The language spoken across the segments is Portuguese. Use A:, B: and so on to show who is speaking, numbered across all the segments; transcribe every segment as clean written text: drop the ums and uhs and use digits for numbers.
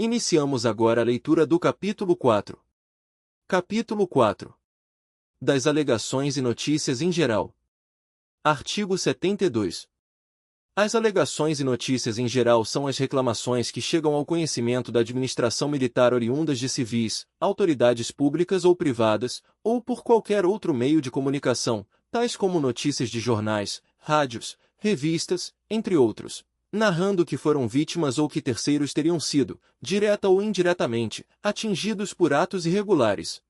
A: Iniciamos agora a leitura do capítulo 4. Capítulo 4. Das alegações e notícias em geral. Artigo 72. As alegações e notícias em geral são as reclamações que chegam ao conhecimento da administração militar oriundas de civis, autoridades públicas ou privadas, ou por qualquer outro meio de comunicação, tais como notícias de jornais, rádios, revistas, entre outros, narrando que foram vítimas ou que terceiros teriam sido, direta ou indiretamente, atingidos por atos irregulares.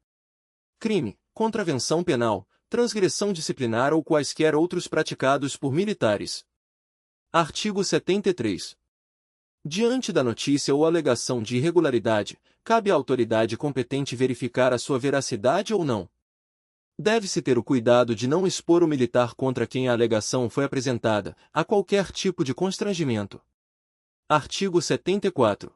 A: Crime, contravenção penal, transgressão disciplinar ou quaisquer outros praticados por militares. Artigo 73. Diante da notícia ou alegação de irregularidade, cabe à autoridade competente verificar a sua veracidade ou não. Deve-se ter o cuidado de não expor o militar contra quem a alegação foi apresentada, a qualquer tipo de constrangimento. Artigo 74.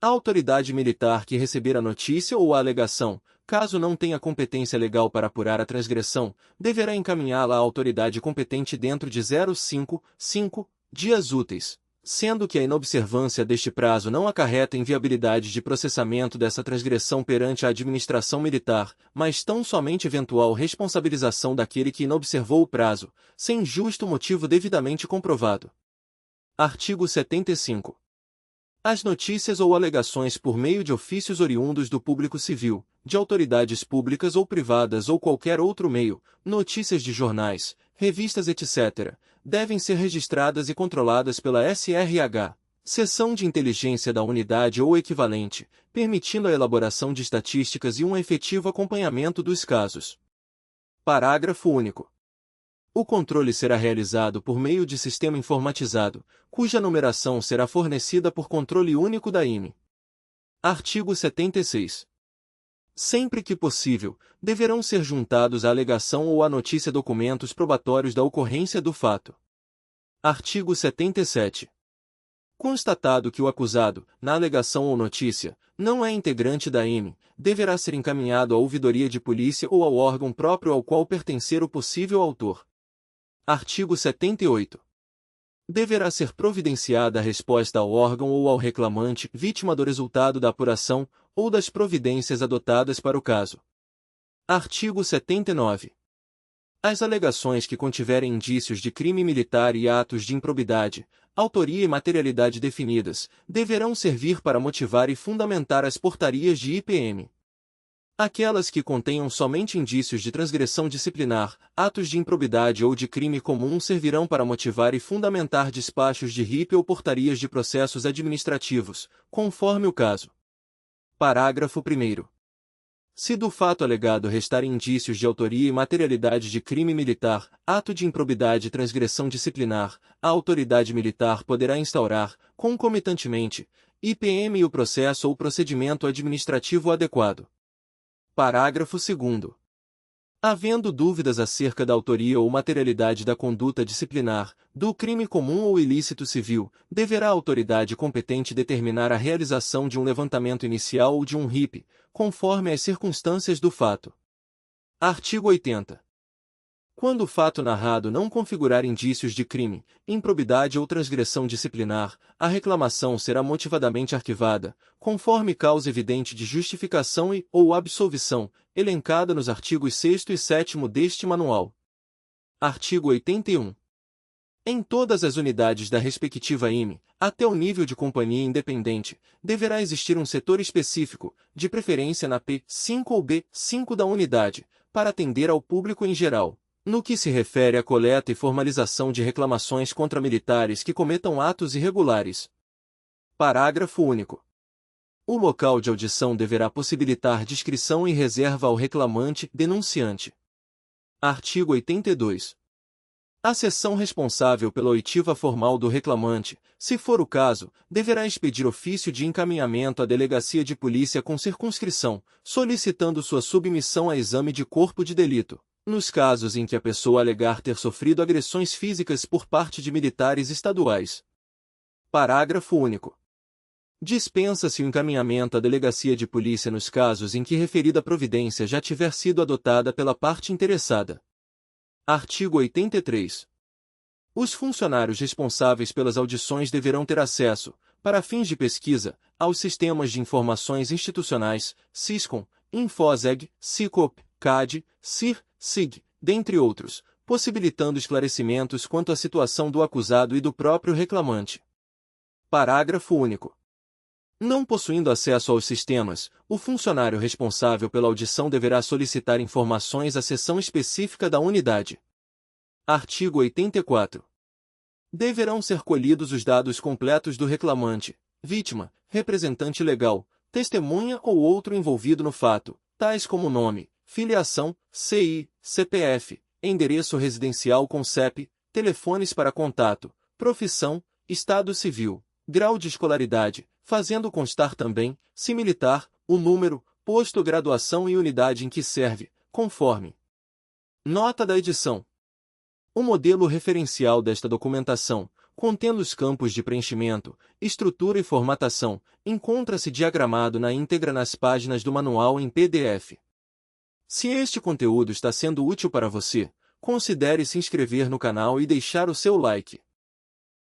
A: A autoridade militar que receber a notícia ou a alegação, caso não tenha competência legal para apurar a transgressão, deverá encaminhá-la à autoridade competente dentro de 5 dias úteis, sendo que a inobservância deste prazo não acarreta inviabilidade de processamento dessa transgressão perante a administração militar, mas tão somente eventual responsabilização daquele que inobservou o prazo, sem justo motivo devidamente comprovado. Artigo 75. As notícias ou alegações por meio de ofícios oriundos do público civil, de autoridades públicas ou privadas ou qualquer outro meio, notícias de jornais, revistas etc., devem ser registradas e controladas pela SRH, Seção de Inteligência da unidade ou equivalente, permitindo a elaboração de estatísticas e um efetivo acompanhamento dos casos. Parágrafo único. O controle será realizado por meio de sistema informatizado, cuja numeração será fornecida por controle único da IME. Artigo 76. Sempre que possível, deverão ser juntados à alegação ou à notícia documentos probatórios da ocorrência do fato. Artigo 77. Constatado que o acusado, na alegação ou notícia, não é integrante da IME, deverá ser encaminhado à ouvidoria de polícia ou ao órgão próprio ao qual pertencer o possível autor. Artigo 78. Deverá ser providenciada a resposta ao órgão ou ao reclamante, vítima do resultado da apuração, ou das providências adotadas para o caso. Artigo 79. As alegações que contiverem indícios de crime militar e atos de improbidade, autoria e materialidade definidas, deverão servir para motivar e fundamentar as portarias de IPM. Aquelas que contenham somente indícios de transgressão disciplinar, atos de improbidade ou de crime comum servirão para motivar e fundamentar despachos de RIP ou portarias de processos administrativos, conforme o caso. Parágrafo 1º. Se do fato alegado restarem indícios de autoria e materialidade de crime militar, ato de improbidade e transgressão disciplinar, a autoridade militar poderá instaurar, concomitantemente, IPM e o processo ou procedimento administrativo adequado. Parágrafo 2º. Havendo dúvidas acerca da autoria ou materialidade da conduta disciplinar, do crime comum ou ilícito civil, deverá a autoridade competente determinar a realização de um levantamento inicial ou de um RIP, conforme as circunstâncias do fato. Artigo 80. Quando o fato narrado não configurar indícios de crime, improbidade ou transgressão disciplinar, a reclamação será motivadamente arquivada, conforme causa evidente de justificação e, ou absolvição, elencada nos artigos 6º e 7º deste manual. Artigo 81. Em todas as unidades da respectiva IME, até o nível de companhia independente, deverá existir um setor específico, de preferência na P5 ou B5 da unidade, para atender ao público em geral, no que se refere à coleta e formalização de reclamações contra militares que cometam atos irregulares. Parágrafo único. O local de audição deverá possibilitar discrição e reserva ao reclamante, denunciante. Artigo 82. A seção responsável pela oitiva formal do reclamante, se for o caso, deverá expedir ofício de encaminhamento à delegacia de polícia com circunscrição, solicitando sua submissão a exame de corpo de delito, nos casos em que a pessoa alegar ter sofrido agressões físicas por parte de militares estaduais. Parágrafo único. Dispensa-se o encaminhamento à delegacia de polícia nos casos em que referida providência já tiver sido adotada pela parte interessada. Artigo 83. Os funcionários responsáveis pelas audições deverão ter acesso, para fins de pesquisa, aos sistemas de informações institucionais, Siscom, Infoseg, Sicop, CAD, CIR, SIG, dentre outros, possibilitando esclarecimentos quanto à situação do acusado e do próprio reclamante. Parágrafo único. Não possuindo acesso aos sistemas, o funcionário responsável pela audição deverá solicitar informações à seção específica da unidade. Artigo 84. Deverão ser colhidos os dados completos do reclamante, vítima, representante legal, testemunha ou outro envolvido no fato, tais como nome, filiação, CI, CPF, endereço residencial com CEP, telefones para contato, profissão, estado civil, grau de escolaridade, fazendo constar também, se militar, o número, posto, graduação e unidade em que serve, conforme. Nota da edição. O modelo referencial desta documentação, contendo os campos de preenchimento, estrutura e formatação, encontra-se diagramado na íntegra nas páginas do manual em PDF. Se este conteúdo está sendo útil para você, considere se inscrever no canal e deixar o seu like.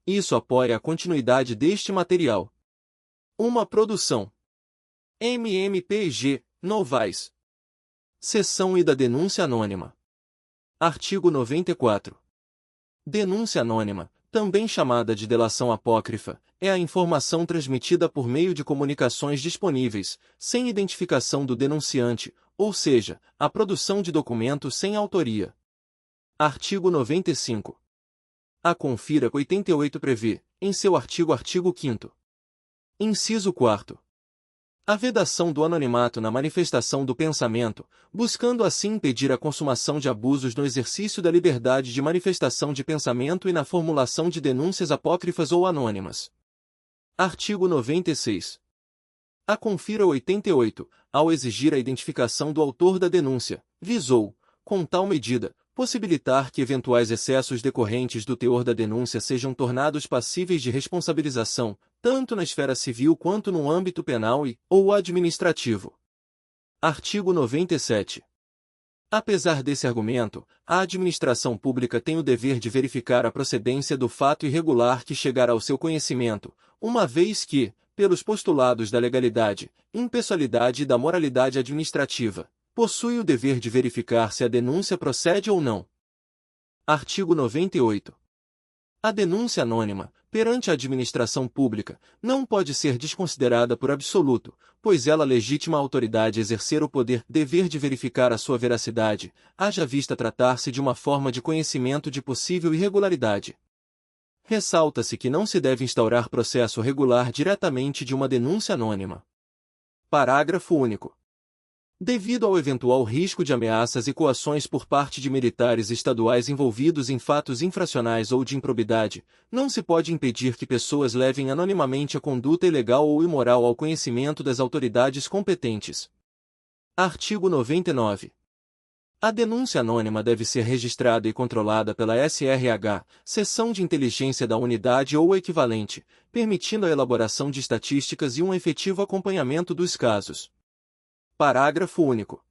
A: Isso apoia a continuidade deste material. Uma produção MMPG, Novais. Seção I da denúncia anônima. Artigo 94. Denúncia anônima, também chamada de delação apócrifa, é a informação transmitida por meio de comunicações disponíveis, sem identificação do denunciante, ou seja, a produção de documento sem autoria. Artigo 95. A Confira 88 prevê, em seu artigo 5º. Inciso 4º. A vedação do anonimato na manifestação do pensamento, buscando assim impedir a consumação de abusos no exercício da liberdade de manifestação de pensamento e na formulação de denúncias apócrifas ou anônimas. Artigo 96. A Confira 88, ao exigir a identificação do autor da denúncia, visou, com tal medida, possibilitar que eventuais excessos decorrentes do teor da denúncia sejam tornados passíveis de responsabilização, tanto na esfera civil quanto no âmbito penal ou administrativo. Artigo 97. Apesar desse argumento, a administração pública tem o dever de verificar a procedência do fato irregular que chegar ao seu conhecimento, uma vez que, pelos postulados da legalidade, impessoalidade e da moralidade administrativa, possui o dever de verificar se a denúncia procede ou não. Artigo 98. A denúncia anônima, perante a administração pública, não pode ser desconsiderada por absoluto, pois ela legitima a autoridade exercer o dever de verificar a sua veracidade, haja vista tratar-se de uma forma de conhecimento de possível irregularidade. Ressalta-se que não se deve instaurar processo regular diretamente de uma denúncia anônima. Parágrafo único. Devido ao eventual risco de ameaças e coações por parte de militares estaduais envolvidos em fatos infracionais ou de improbidade, não se pode impedir que pessoas levem anonimamente a conduta ilegal ou imoral ao conhecimento das autoridades competentes. Artigo 99. A denúncia anônima deve ser registrada e controlada pela SRH, Seção de Inteligência da unidade ou equivalente, permitindo a elaboração de estatísticas e um efetivo acompanhamento dos casos. Parágrafo único.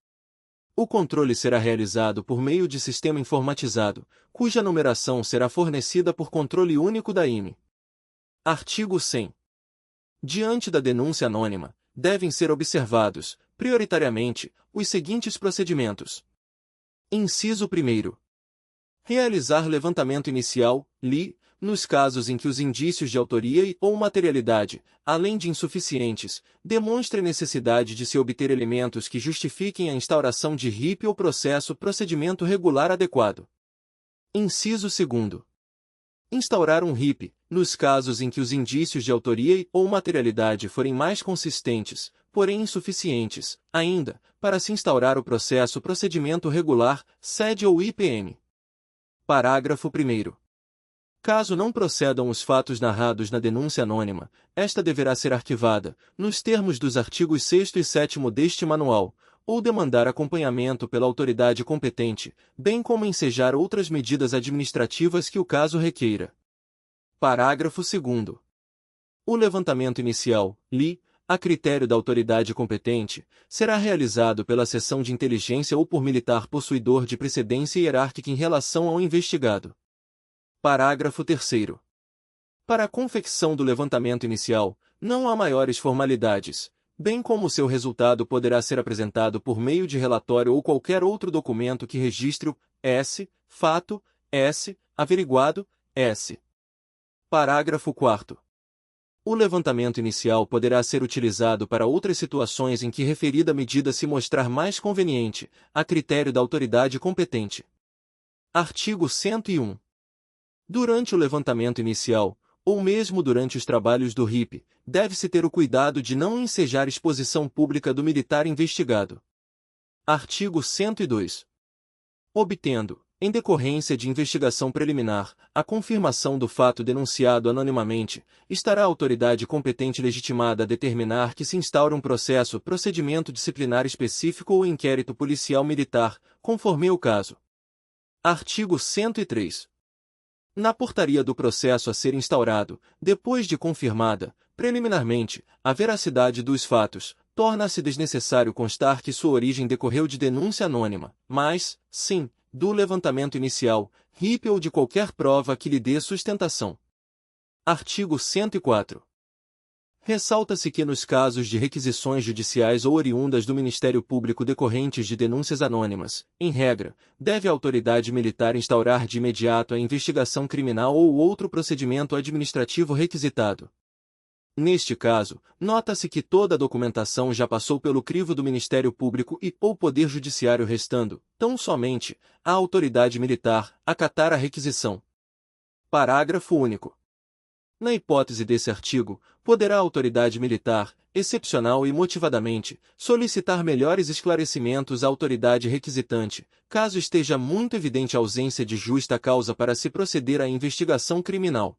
A: O controle será realizado por meio de sistema informatizado, cuja numeração será fornecida por controle único da IME. Artigo 100. Diante da denúncia anônima, devem ser observados, prioritariamente, os seguintes procedimentos. Inciso 1º. Realizar levantamento inicial, LI, nos casos em que os indícios de autoria ou materialidade, além de insuficientes, demonstrem necessidade de se obter elementos que justifiquem a instauração de RIP ou procedimento regular adequado. Inciso 2º. Instaurar um RIP, nos casos em que os indícios de autoria ou materialidade forem mais consistentes, porém insuficientes, ainda, para se instaurar o procedimento regular, SED ou IPM. Parágrafo 1º. Caso não procedam os fatos narrados na denúncia anônima, esta deverá ser arquivada, nos termos dos artigos 6º e 7º deste manual, ou demandar acompanhamento pela autoridade competente, bem como ensejar outras medidas administrativas que o caso requeira. Parágrafo 2º. O levantamento inicial, LI, a critério da autoridade competente, será realizado pela seção de inteligência ou por militar possuidor de precedência hierárquica em relação ao investigado. Parágrafo 3º. Para a confecção do levantamento inicial, não há maiores formalidades, bem como seu resultado poderá ser apresentado por meio de relatório ou qualquer outro documento que registre o S, fato, S, averiguado, S. Parágrafo 4º. O levantamento inicial poderá ser utilizado para outras situações em que referida medida se mostrar mais conveniente, a critério da autoridade competente. Artigo 101. Durante o levantamento inicial, ou mesmo durante os trabalhos do RIP, deve-se ter o cuidado de não ensejar exposição pública do militar investigado. Artigo 102. Obtendo, em decorrência de investigação preliminar, a confirmação do fato denunciado anonimamente, estará a autoridade competente legitimada a determinar que se instaure um procedimento disciplinar específico ou inquérito policial militar, conforme o caso. Artigo 103. Na portaria do processo a ser instaurado, depois de confirmada, preliminarmente, a veracidade dos fatos, torna-se desnecessário constar que sua origem decorreu de denúncia anônima, mas, sim, do levantamento inicial, RIP ou de qualquer prova que lhe dê sustentação. Artigo 104. Ressalta-se que nos casos de requisições judiciais ou oriundas do Ministério Público decorrentes de denúncias anônimas, em regra, deve a autoridade militar instaurar de imediato a investigação criminal ou outro procedimento administrativo requisitado. Neste caso, nota-se que toda a documentação já passou pelo crivo do Ministério Público e ou Poder Judiciário restando, tão somente, à autoridade militar, acatar a requisição. Parágrafo único. Na hipótese desse artigo, poderá a autoridade militar, excepcional e motivadamente, solicitar melhores esclarecimentos à autoridade requisitante, caso esteja muito evidente a ausência de justa causa para se proceder à investigação criminal.